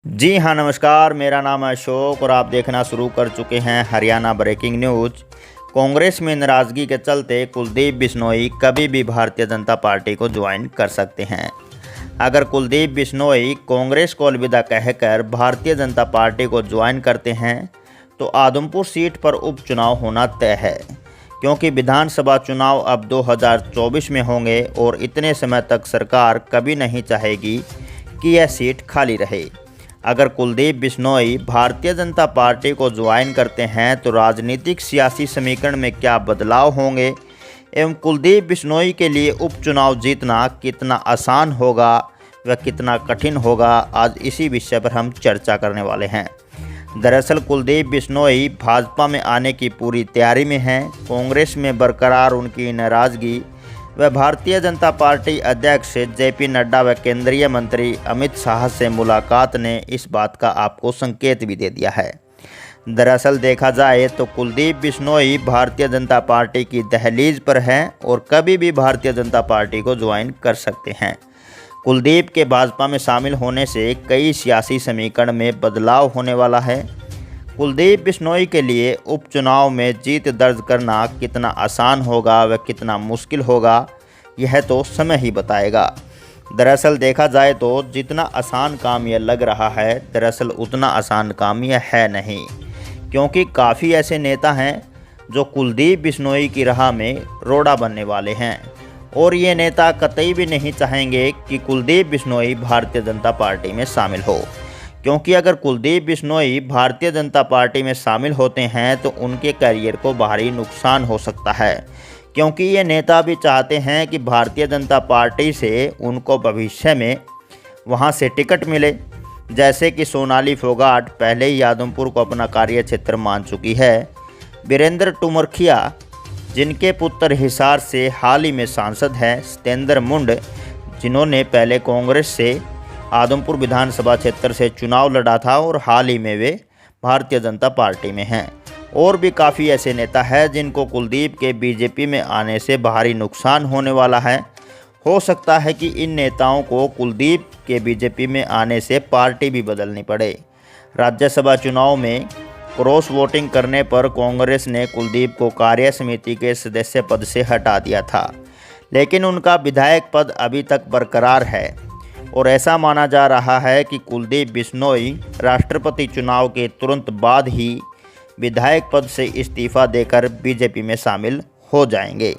जी हाँ, नमस्कार। मेरा नाम है अशोक और आप देखना शुरू कर चुके हैं हरियाणा ब्रेकिंग न्यूज़। कांग्रेस में नाराज़गी के चलते कुलदीप बिश्नोई कभी भी भारतीय जनता पार्टी को ज्वाइन कर सकते हैं। अगर कुलदीप बिश्नोई कांग्रेस को अलविदा कहकर भारतीय जनता पार्टी को ज्वाइन करते हैं तो आदमपुर सीट पर उपचुनाव होना तय है, क्योंकि विधानसभा चुनाव अब 2024 में होंगे और इतने समय तक सरकार कभी नहीं चाहेगी कि यह सीट खाली रहे। अगर कुलदीप बिश्नोई भारतीय जनता पार्टी को ज्वाइन करते हैं तो राजनीतिक सियासी समीकरण में क्या बदलाव होंगे एवं कुलदीप बिश्नोई के लिए उपचुनाव जीतना कितना आसान होगा व कितना कठिन होगा, आज इसी विषय पर हम चर्चा करने वाले हैं। दरअसल कुलदीप बिश्नोई भाजपा में आने की पूरी तैयारी में हैं। कांग्रेस में बरकरार उनकी नाराज़गी व भारतीय जनता पार्टी अध्यक्ष जेपी नड्डा व केंद्रीय मंत्री अमित शाह से मुलाकात ने इस बात का आपको संकेत भी दे दिया है। दरअसल देखा जाए तो कुलदीप बिश्नोई भारतीय जनता पार्टी की दहलीज पर हैं और कभी भी भारतीय जनता पार्टी को ज्वाइन कर सकते हैं। कुलदीप के भाजपा में शामिल होने से कई सियासी समीकरण में बदलाव होने वाला है। कुलदीप बिश्नोई के लिए उपचुनाव में जीत दर्ज करना कितना आसान होगा व कितना मुश्किल होगा, यह तो समय ही बताएगा। दरअसल देखा जाए तो जितना आसान काम यह लग रहा है, दरअसल उतना आसान काम यह है नहीं, क्योंकि काफ़ी ऐसे नेता हैं जो कुलदीप बिश्नोई की राह में रोड़ा बनने वाले हैं और ये नेता कतई भी नहीं चाहेंगे कि कुलदीप बिश्नोई भारतीय जनता पार्टी में शामिल हो, क्योंकि अगर कुलदीप बिश्नोई भारतीय जनता पार्टी में शामिल होते हैं तो उनके करियर को भारी नुकसान हो सकता है, क्योंकि ये नेता भी चाहते हैं कि भारतीय जनता पार्टी से उनको भविष्य में वहां से टिकट मिले। जैसे कि सोनाली फोगाट पहले ही आदमपुर को अपना कार्यक्षेत्र मान चुकी है। वीरेंद्र टुमरखिया, जिनके पुत्र हिसार से हाल ही में सांसद हैं, सतेंद्र मुंड, जिन्होंने पहले कांग्रेस से आदमपुर विधानसभा क्षेत्र से चुनाव लड़ा था और हाल ही में वे भारतीय जनता पार्टी में हैं। और भी काफ़ी ऐसे नेता हैं जिनको कुलदीप के बीजेपी में आने से भारी नुकसान होने वाला है। हो सकता है कि इन नेताओं को कुलदीप के बीजेपी में आने से पार्टी भी बदलनी पड़े। राज्यसभा चुनाव में क्रॉस वोटिंग करने पर कांग्रेस ने कुलदीप को कार्य समिति के सदस्य पद से हटा दिया था, लेकिन उनका विधायक पद अभी तक बरकरार है और ऐसा माना जा रहा है कि कुलदीप बिश्नोई राष्ट्रपति चुनाव के तुरंत बाद ही विधायक पद से इस्तीफा देकर बीजेपी में शामिल हो जाएंगे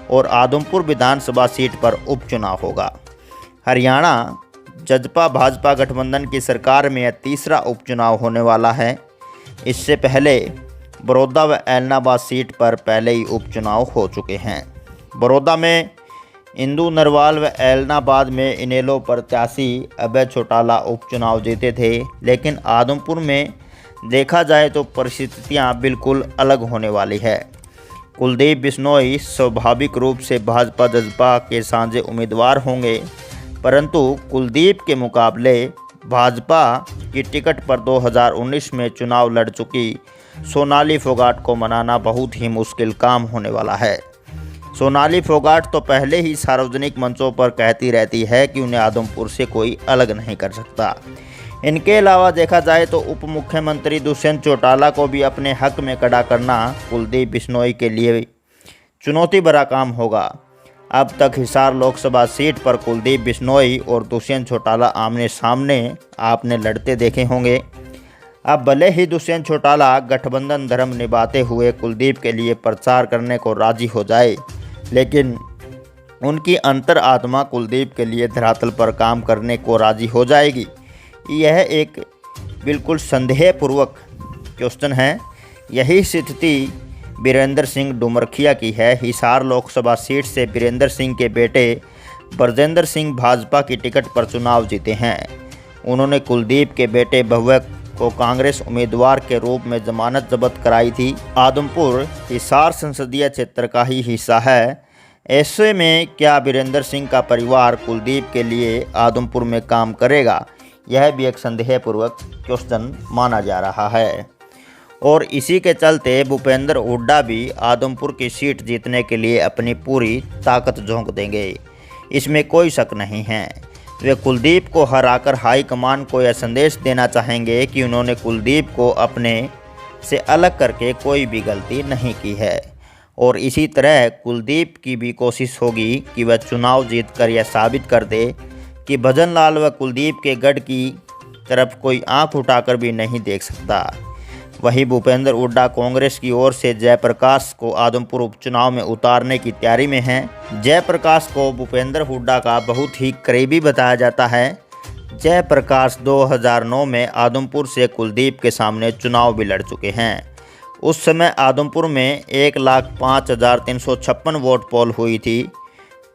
और आदमपुर विधानसभा सीट पर उपचुनाव होगा। हरियाणा जजपा भाजपा गठबंधन की सरकार में यह तीसरा उपचुनाव होने वाला है। इससे पहले बड़ौदा व ऐलनाबाद सीट पर पहले ही उपचुनाव हो चुके हैं। बड़ौदा में इंदू नरवाल व ऐलनाबाद में इनेलो प्रत्याशी अभय चौटाला उपचुनाव जीते थे, लेकिन आदमपुर में देखा जाए तो परिस्थितियां बिल्कुल अलग होने वाली है। कुलदीप बिश्नोई स्वाभाविक रूप से भाजपा जजपा के साझे उम्मीदवार होंगे, परंतु कुलदीप के मुकाबले भाजपा की टिकट पर 2019 में चुनाव लड़ चुकी सोनाली फोगाट को मनाना बहुत ही मुश्किल काम होने वाला है। सोनाली फोगाट तो पहले ही सार्वजनिक मंचों पर कहती रहती है कि उन्हें आदमपुर से कोई अलग नहीं कर सकता। इनके अलावा देखा जाए तो उप मुख्यमंत्री दुष्यंत चौटाला को भी अपने हक में खड़ा करना कुलदीप बिश्नोई के लिए चुनौती भरा काम होगा। अब तक हिसार लोकसभा सीट पर कुलदीप बिश्नोई और दुष्यंत चौटाला आमने सामने आपने लड़ते देखे होंगे। अब भले ही दुष्यंत चौटाला गठबंधन धर्म निभाते हुए कुलदीप के लिए प्रचार करने को राजी हो जाए, लेकिन उनकी अंतर आत्मा कुलदीप के लिए धरातल पर काम करने को राजी हो जाएगी। यह एक बिल्कुल संदेहपूर्वक क्वेश्चन है। यही स्थिति वीरेंद्र सिंह डुमरखिया की है। हिसार लोकसभा सीट से वीरेंद्र सिंह के बेटे ब्रजेंद्र सिंह भाजपा की टिकट पर चुनाव जीते हैं। उन्होंने कुलदीप के बेटे भव्य को कांग्रेस उम्मीदवार के रूप में जमानत जब्त कराई थी। आदमपुर हिसार संसदीय क्षेत्र का ही हिस्सा है। ऐसे में क्या वीरेंद्र सिंह का परिवार कुलदीप के लिए आदमपुर में काम करेगा, यह भी एक संदेहपूर्वक क्वेश्चन माना जा रहा है। और इसी के चलते भूपेंद्र हुड्डा भी आदमपुर की सीट जीतने के लिए अपनी पूरी ताकत झोंक देंगे, इसमें कोई शक नहीं है। वे कुलदीप को हराकर हाईकमान को यह संदेश देना चाहेंगे कि उन्होंने कुलदीप को अपने से अलग करके कोई भी गलती नहीं की है। और इसी तरह कुलदीप की भी कोशिश होगी कि वह चुनाव जीतकर यह साबित कर दे कि भजन लाल व कुलदीप के गढ़ की तरफ कोई आंख उठाकर भी नहीं देख सकता। वहीं भूपेंद्र हुड्डा कांग्रेस की ओर से जयप्रकाश को आदमपुर उपचुनाव में उतारने की तैयारी में हैं। जयप्रकाश को भूपेंद्र हुड्डा का बहुत ही करीबी बताया जाता है। जयप्रकाश 2009 में आदमपुर से कुलदीप के सामने चुनाव भी लड़ चुके हैं। उस समय आदमपुर में 1,05,356 वोट पोल हुई थी।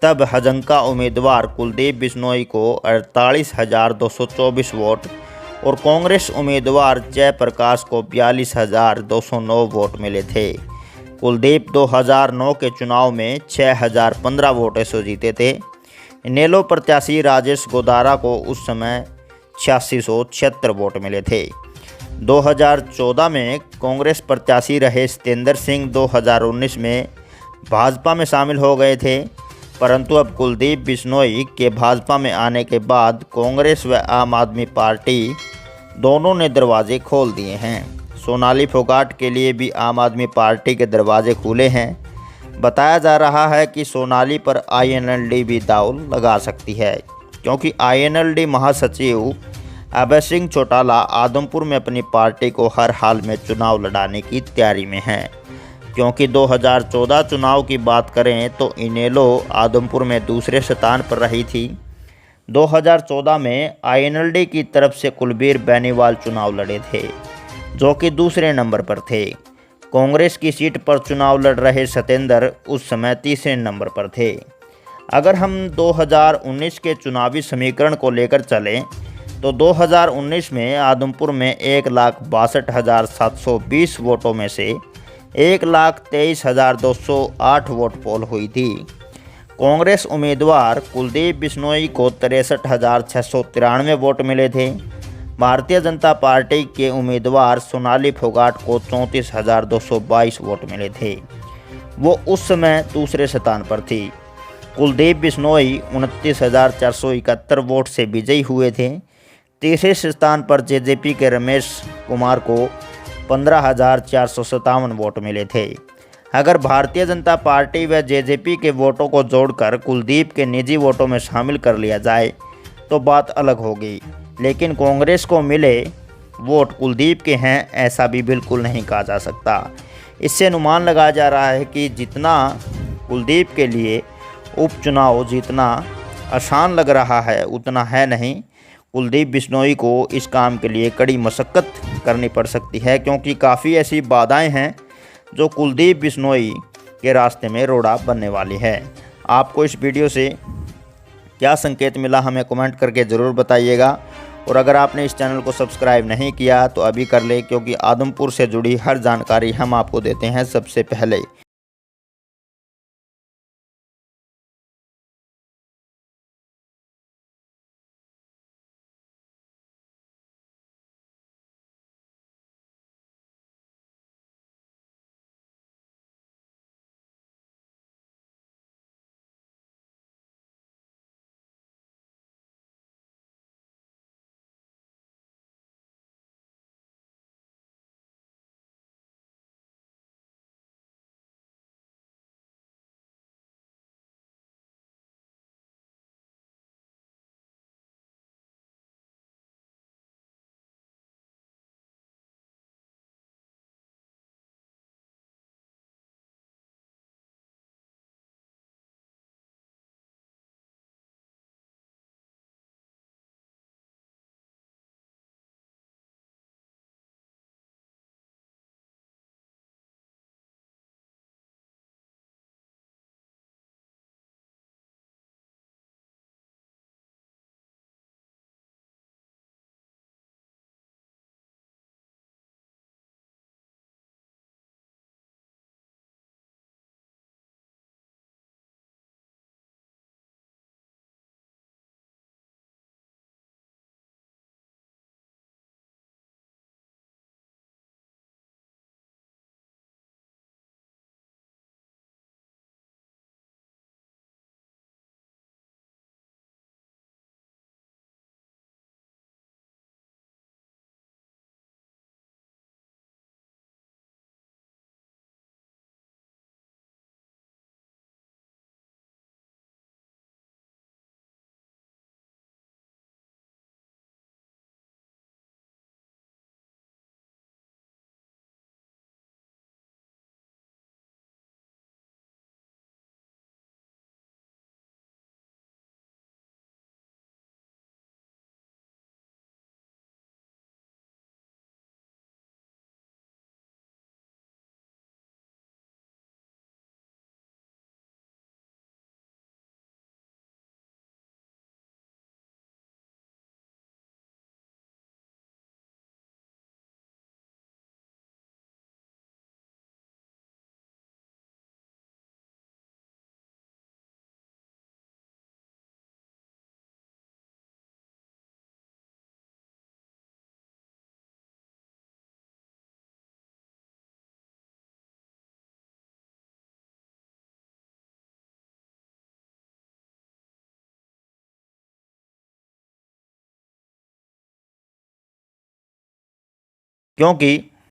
तब हजंका उम्मीदवार कुलदीप बिश्नोई को 48,224 वोट और कांग्रेस उम्मीदवार जयप्रकाश को 42,209 वोट मिले थे। कुलदीप 2009 के चुनाव में 6,015 वोटों से जीते थे। इनेलो प्रत्याशी राजेश गोदारा को उस समय 8676 वोट मिले थे। 2014 में कांग्रेस प्रत्याशी रहे सतेंद्र सिंह 2019 में भाजपा में शामिल हो गए थे, परंतु अब कुलदीप बिश्नोई के भाजपा में आने के बाद कांग्रेस व आम आदमी पार्टी दोनों ने दरवाजे खोल दिए हैं। सोनाली फोगाट के लिए भी आम आदमी पार्टी के दरवाजे खुले हैं। बताया जा रहा है कि सोनाली पर आईएनएलडी भी दांव लगा सकती है, क्योंकि आईएनएलडी महासचिव अभय सिंह चौटाला आदमपुर में अपनी पार्टी को हर हाल में चुनाव लड़ाने की तैयारी में है। क्योंकि 2014 चुनाव की बात करें तो इनेलो आदमपुर में दूसरे स्थान पर रही थी। 2014 में आईएनएलडी की तरफ से कुलबीर बेनीवाल चुनाव लड़े थे, जो कि दूसरे नंबर पर थे। कांग्रेस की सीट पर चुनाव लड़ रहे सतेंद्र उस समय तीसरे नंबर पर थे। अगर हम 2019 के चुनावी समीकरण को लेकर चलें तो 2019 में आदमपुर में 1,62,720 वोटों में से 1,23,208 वोट पोल हुई थी। कांग्रेस उम्मीदवार कुलदीप बिश्नोई को 63,693 वोट मिले थे। भारतीय जनता पार्टी के उम्मीदवार सोनाली फोगाट को 34,222 वोट मिले थे। वो उस समय दूसरे स्थान पर थी। कुलदीप बिश्नोई 29,471 वोट से विजयी हुए थे। तीसरे स्थान पर जेजेपी के रमेश कुमार को 15,457 वोट मिले थे। अगर भारतीय जनता पार्टी व जेजेपी के वोटों को जोड़कर कुलदीप के निजी वोटों में शामिल कर लिया जाए तो बात अलग होगी, लेकिन कांग्रेस को मिले वोट कुलदीप के हैं ऐसा भी बिल्कुल नहीं कहा जा सकता। इससे अनुमान लगाया जा रहा है कि जितना कुलदीप के लिए उपचुनाव जीतना आसान लग रहा है उतना है नहीं। कुलदीप बिश्नोई को इस काम के लिए कड़ी मशक्क़त करनी पड़ सकती है, क्योंकि काफ़ी ऐसी बाधाएं हैं जो कुलदीप बिश्नोई के रास्ते में रोड़ा बनने वाली है। आपको इस वीडियो से क्या संकेत मिला हमें कमेंट करके ज़रूर बताइएगा। और अगर आपने इस चैनल को सब्सक्राइब नहीं किया तो अभी कर ले, क्योंकि आदमपुर से जुड़ी हर जानकारी हम आपको देते हैं सबसे पहले। क्योंकि